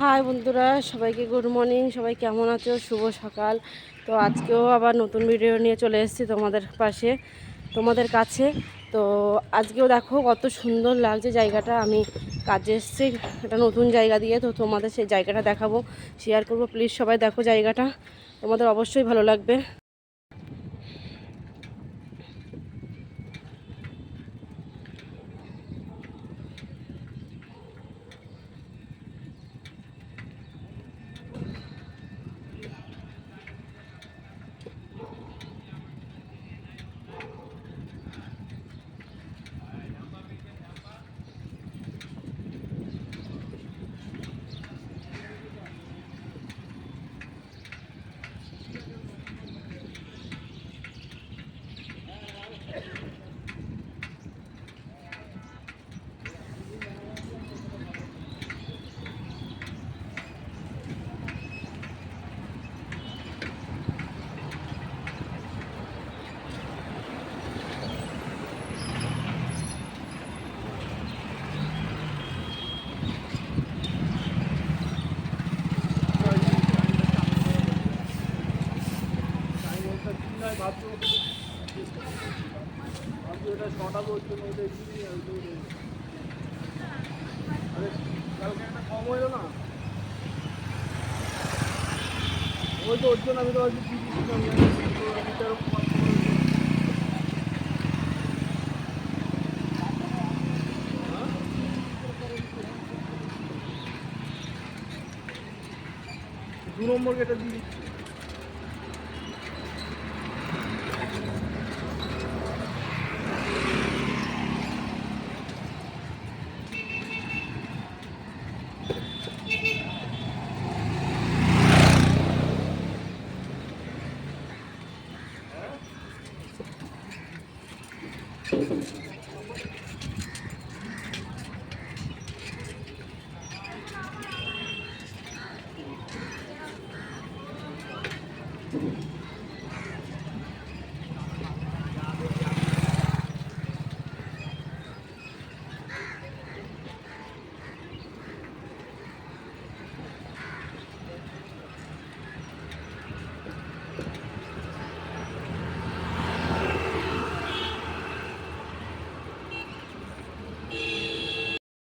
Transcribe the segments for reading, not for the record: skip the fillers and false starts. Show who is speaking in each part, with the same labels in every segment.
Speaker 1: High বন্ধুরা, সবাইকে good morning. সবাই কেমন আছো? শুভ সকাল। তো আজকেও আবার নতুন ভিডিও নিয়ে চলে এসেছি তোমাদের কাছে। তো আজকেও দেখো কত সুন্দর লাগছে জায়গাটা। আমি কাজে এসেছি একটা নতুন জায়গা দিয়ে, তো তোমাদের সেই জায়গাটা দেখাবো, শেয়ার করবো। প্লিজ সবাই দেখো জায়গাটা, তোমাদের অবশ্যই ভালো লাগবে।
Speaker 2: ওই তো ওর জন্য আমি তো 2 নম্বর গেটে দিয়ে দিচ্ছি।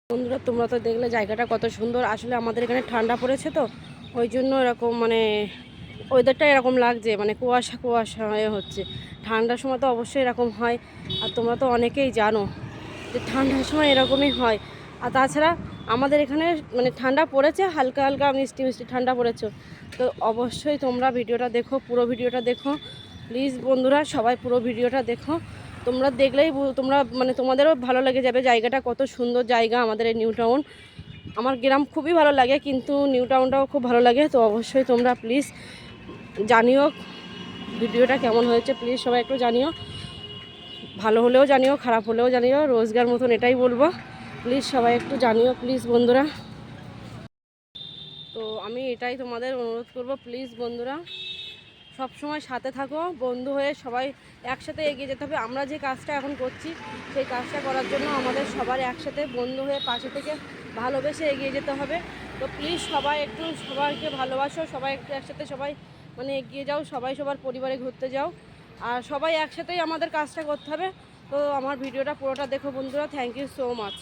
Speaker 1: বন্ধুরা, তোমরা তো দেখলে জায়গাটা কত সুন্দর। আসলে আমাদের এখানে ঠান্ডা পড়েছে, তো ওই জন্য এরকম ওয়েদারটা এরকম লাগছে, কুয়াশা কুয়াশা হয়ে হচ্ছে। ঠান্ডার সময় তো অবশ্যই এরকম হয়, আর তোমরা তো অনেকেই জানো যে ঠান্ডার সময় এরকমই হয়। আর তাছাড়া আমাদের এখানে ঠান্ডা পড়েছে, হালকা হালকা মিষ্টি মিষ্টি ঠান্ডা পড়েছে। তো অবশ্যই তোমরা ভিডিওটা দেখো, পুরো ভিডিওটা দেখো প্লিজ বন্ধুরা, সবাই পুরো ভিডিওটা দেখো। তোমরা দেখলেই তোমরা তোমাদেরও ভালো লেগে যাবে। জায়গাটা কত সুন্দর জায়গা আমাদের এই নিউ টাউন। আমার গ্রাম খুবই ভালো লাগে, কিন্তু নিউ টাউনটাও খুব ভালো লাগে। তো অবশ্যই তোমরা প্লিজ জানিও ভিডিওটা কেমন হয়েছে, প্লিজ সবাই একটু জানিও। ভালো হলেও জানিও, খারাপ হলেও জানিও, রোজগার মতন এটাই বলবো। প্লিজ সবাই একটু জানিও, প্লিজ বন্ধুরা। তো আমি এটাই তোমাদের অনুরোধ করব, প্লিজ বন্ধুরা সব সময় সাথে থাকো, বন্ধু হয়ে সবাই একসাথে এগিয়ে যেতে হবে। আমরা যে কাজটা এখন করছি, সেই কাজটা করার জন্য আমাদের সবার একসাথে বন্ধু হয়ে পাশে থেকে ভালোবেসে এগিয়ে যেতে হবে। তো প্লিজ সবাই একটু সবাইকে ভালোবাসো, সবাই একটু একসাথে সবাই এগিয়ে যাও, সবাই সবার পরিবারে ঘুরতে যাও, আর সবাই একসাথেই আমাদের কাজটা করতে হবে। তো আমার ভিডিওটা পুরোটা দেখো বন্ধুরা। Thank you so much.